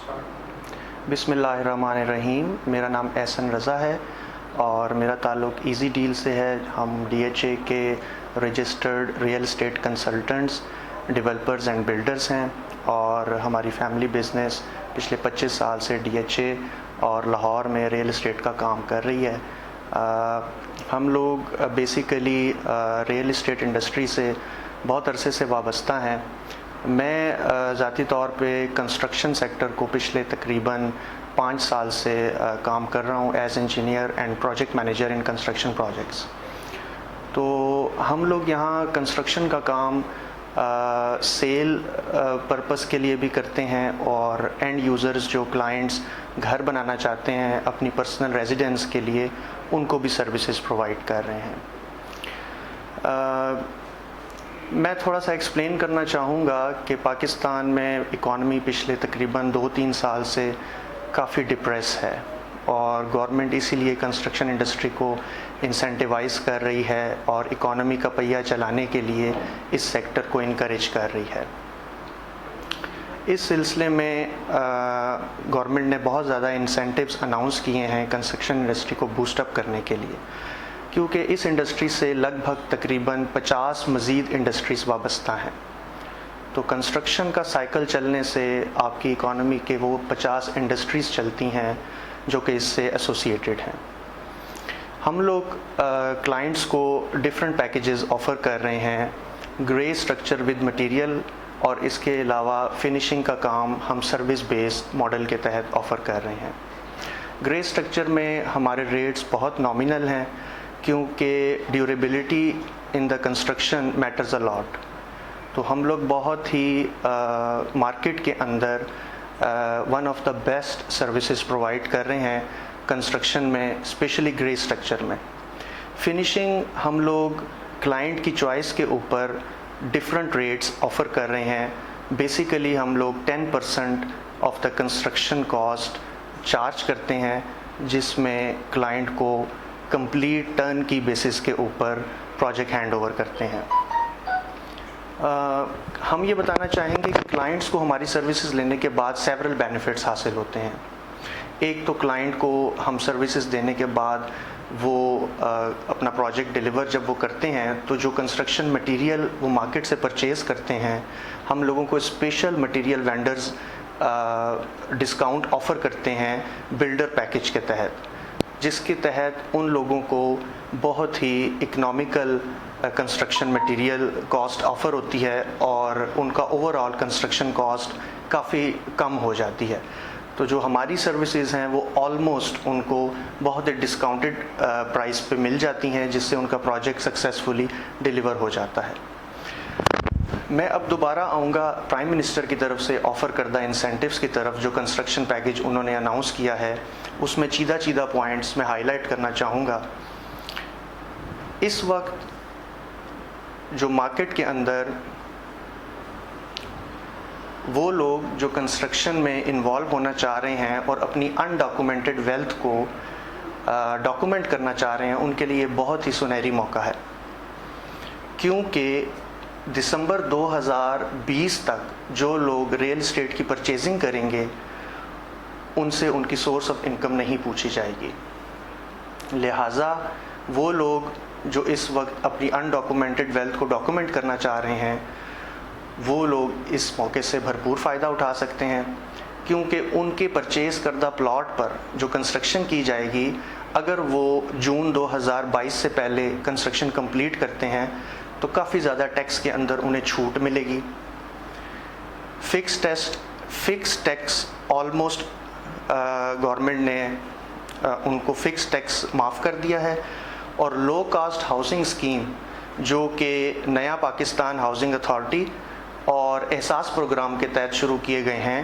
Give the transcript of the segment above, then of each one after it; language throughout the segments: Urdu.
بسم اللہ الرحمن الرحیم. میرا نام احسن رضا ہے اور میرا تعلق ایزی ڈیل سے ہے. ہم ڈی ایچ اے کے registered real estate consultants, developers and builders ہیں اور ہماری فیملی بزنس پچھلے 25 سال سے ڈی ایچ اے اور لاہور میں ریئل اسٹیٹ کا کام کر رہی ہے. ہم لوگ بیسیکلی ریئل اسٹیٹ انڈسٹری سے بہت عرصے سے وابستہ ہیں. میں ذاتی طور پہ کنسٹرکشن سیکٹر کو پچھلے تقریباً 5 سال سے کام کر رہا ہوں as engineer and project manager in construction projects. تو ہم لوگ یہاں کنسٹرکشن کا کام سیل پرپس کے لیے بھی کرتے ہیں اور اینڈ یوزرز جو کلائنٹس گھر بنانا چاہتے ہیں اپنی پرسنل ریزیڈنس کے لیے ان کو بھی سروسز پرووائڈ کر رہے ہیں. میں تھوڑا سا ایکسپلین کرنا چاہوں گا کہ پاکستان میں اکانومی پچھلے تقریباً 2-3 سال سے کافی ڈپریس ہے اور گورنمنٹ اسی لیے کنسٹرکشن انڈسٹری کو انسینٹیوائز کر رہی ہے اور اکانومی کا پہیہ چلانے کے لیے اس سیکٹر کو انکریج کر رہی ہے. اس سلسلے میں گورنمنٹ نے بہت زیادہ انسینٹیوز اناؤنس کیے ہیں کنسٹرکشن انڈسٹری کو بوسٹ اپ کرنے کے لیے، کیونکہ اس انڈسٹری سے لگ بھگ تقریباً 50 مزید انڈسٹریز وابستہ ہیں. تو کنسٹرکشن کا سائیکل چلنے سے آپ کی اکانومی کے وہ 50 انڈسٹریز چلتی ہیں جو کہ اس سے ایسوسیٹڈ ہیں. ہم لوگ کلائنٹس کو ڈفرینٹ پیکیجز آفر کر رہے ہیں. گرے اسٹرکچر ود مٹیریل اور اس کے علاوہ فنیشنگ کا کام ہم سروس بیسڈ ماڈل کے تحت آفر کر رہے ہیں. گرے اسٹرکچر میں ہمارے ریٹس بہت نامینل ہیں کیونکہ durability in the construction matters a lot. تو ہم لوگ بہت ہی مارکیٹ کے اندر one of the best services provide کر رہے ہیں کنسٹرکشن میں، اسپیشلی گرے اسٹرکچر میں. فنیشنگ ہم لوگ کلائنٹ کی چوائس کے اوپر ڈفرینٹ ریٹس آفر کر رہے ہیں. بیسیکلی ہم لوگ 10% of the construction cost charge کرتے ہیں، جس میں کلائنٹ کو کمپلیٹ ٹرن کی بیسس کے اوپر پروجیکٹ ہینڈ اوور کرتے ہیں. ہم یہ بتانا چاہیں گے کہ کلائنٹس کو ہماری سروسز لینے کے بعد سیورل بینیفٹس حاصل ہوتے ہیں. ایک تو کلائنٹ کو ہم سروسز دینے کے بعد وہ اپنا پروجیکٹ ڈیلیور جب وہ کرتے ہیں تو جو کنسٹرکشن مٹیریل وہ مارکیٹ سے پرچیز کرتے ہیں، ہم لوگوں کو special material vendors discount offer کرتے ہیں بلڈر پیکیج کے تحت، جس کے تحت ان لوگوں کو بہت ہی economical construction material cost offer ہوتی ہے اور ان کا اوور آل کنسٹرکشن کاسٹ کافی کم ہو جاتی ہے. تو جو ہماری سروسز ہیں وہ آلموسٹ ان کو بہت ہی ڈسکاؤنٹڈ پرائس پہ مل جاتی ہیں، جس سے ان کا پروجیکٹ سکسیزفلی ڈیلیور ہو جاتا ہے. میں اب دوبارہ آؤں گا پرائم منسٹر کی طرف سے آفر کردہ انسینٹیوز کی طرف. جو کنسٹرکشن پیکیج انہوں نے اناؤنس کیا ہے اس میں چیدہ پوائنٹس میں ہائی لائٹ کرنا چاہوں گا. اس وقت جو مارکیٹ کے اندر وہ لوگ جو کنسٹرکشن میں انوالو ہونا چاہ رہے ہیں اور اپنی ان ڈاکومنٹڈ ویلتھ کو ڈاکومنٹ کرنا چاہ رہے ہیں، ان کے لیے بہت ہی سنہری موقع ہے، کیونکہ دسمبر 2020 تک جو لوگ ریئل اسٹیٹ کی پرچیزنگ کریں گے ان سے ان کی سورس آف انکم نہیں پوچھی جائے گی. لہٰذا وہ لوگ جو اس وقت اپنی ان ڈاکومنٹڈ ویلتھ کو ڈاکومنٹ کرنا چاہ رہے ہیں وہ لوگ اس موقع سے بھرپور فائدہ اٹھا سکتے ہیں، کیونکہ ان کے پرچیز کردہ پلاٹ پر جو کنسٹرکشن کی جائے گی، اگر وہ جون 2022 سے پہلے کنسٹرکشن کمپلیٹ کرتے ہیں تو کافی زیادہ ٹیکس کے اندر انہیں چھوٹ ملے گی. فکس ٹیکس آلموسٹ گورنمنٹ نے ان کو فکس ٹیکس معاف کر دیا ہے، اور لو کاسٹ ہاؤسنگ اسکیم جو کہ نیا پاکستان ہاؤسنگ اتھارٹی اور احساس پروگرام کے تحت شروع کیے گئے ہیں،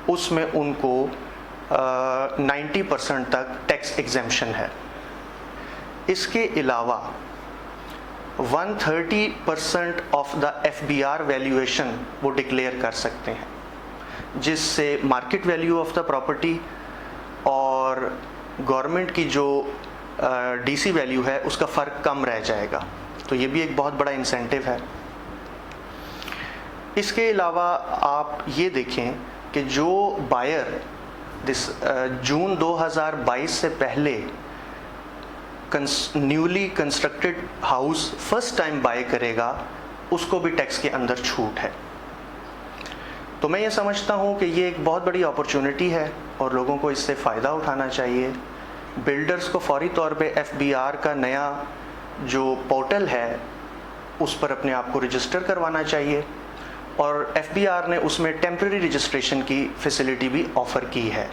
اس میں ان کو 90% تک ٹیکس ایگزیمپشن ہے. اس کے علاوہ 130% آف دا FBR ویلیویشن وہ ڈکلیئر کر سکتے ہیں، جس سے market value of the property اور گورنمنٹ کی جو DC ویلیو ہے اس کا فرق کم رہ جائے گا. تو یہ بھی ایک بہت بڑا انسینٹیو ہے. اس کے علاوہ آپ یہ دیکھیں کہ جو بائر جون 2022 سے پہلے newly constructed house first time by کرے گا اس کو بھی ٹیکس کے اندر چھوٹ ہے. تو میں یہ سمجھتا ہوں کہ یہ ایک بہت بڑی اپرچونٹی ہے اور لوگوں کو اس سے فائدہ اٹھانا چاہیے. بلڈرز کو فوری طور پہ FBR کا نیا جو پورٹل ہے اس پر اپنے آپ کو رجسٹر کروانا چاہیے, اور FBR نے اس میں ٹیمپرری رجسٹریشن کی فیسلٹی بھی آفر کی ہے.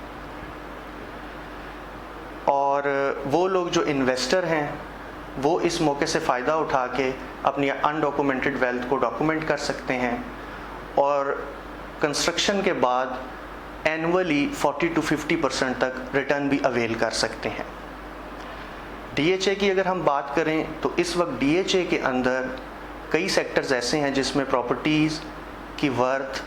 اور وہ لوگ جو انویسٹر ہیں وہ اس موقع سے فائدہ اٹھا کے اپنی انڈاکومنٹڈ ویلتھ کو ڈاکومنٹ کر سکتے ہیں, اور کنسٹرکشن کے بعد اینولی 40 to 50% تک ریٹرن بھی اویل کر سکتے ہیں. DHA کی اگر ہم بات کریں تو اس وقت DHA کے اندر کئی سیکٹرز ایسے ہیں جس میں پراپرٹیز کی ورتھ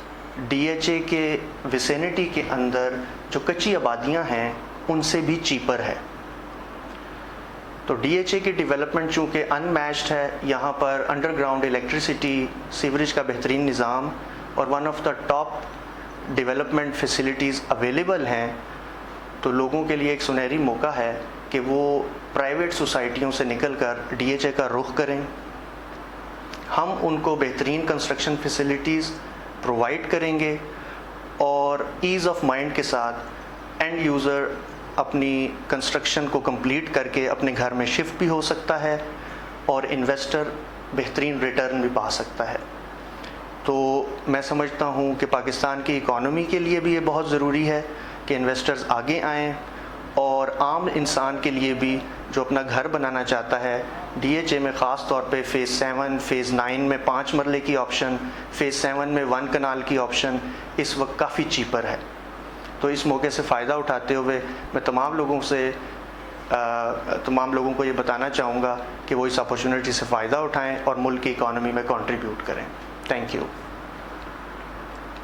DHA کے ویسینٹی کے اندر جو کچی آبادیاں ہیں ان سے بھی چیپر ہے. تو DHA کی ڈیولپمنٹ چونکہ ان میچڈ ہے, یہاں پر انڈر گراؤنڈ الیکٹریسٹی, سیوریج کا بہترین نظام اور one of the top development facilities available ہیں, تو لوگوں کے لیے ایک سنہری موقع ہے کہ وہ پرائیویٹ سوسائٹیوں سے نکل کر DHA کا رخ کریں. ہم ان کو بہترین کنسٹرکشن فیسلٹیز پرووائڈ کریں گے اور ایز آف مائنڈ کے ساتھ اینڈ یوزر اپنی کنسٹرکشن کو کمپلیٹ کر کے اپنے گھر میں شفٹ بھی ہو سکتا ہے اور انویسٹر بہترین ریٹرن بھی پا سکتا ہے. تو میں سمجھتا ہوں کہ پاکستان کی اکانومی کے لیے بھی یہ بہت ضروری ہے کہ انویسٹرز آگے آئیں, اور عام انسان کے لیے بھی جو اپنا گھر بنانا چاہتا ہے DHA میں خاص طور پہ فیز 7, فیز 9 میں 5 مرلے کی آپشن, فیز 7 میں 1 کنال کی آپشن اس وقت کافی چیپر ہے. تو اس موقع سے فائدہ اٹھاتے ہوئے میں تمام لوگوں کو یہ بتانا چاہوں گا کہ وہ اس اپرچونٹی سے فائدہ اٹھائیں اور ملک کی اکانومی میں کنٹریبیوٹ کریں. Thank you.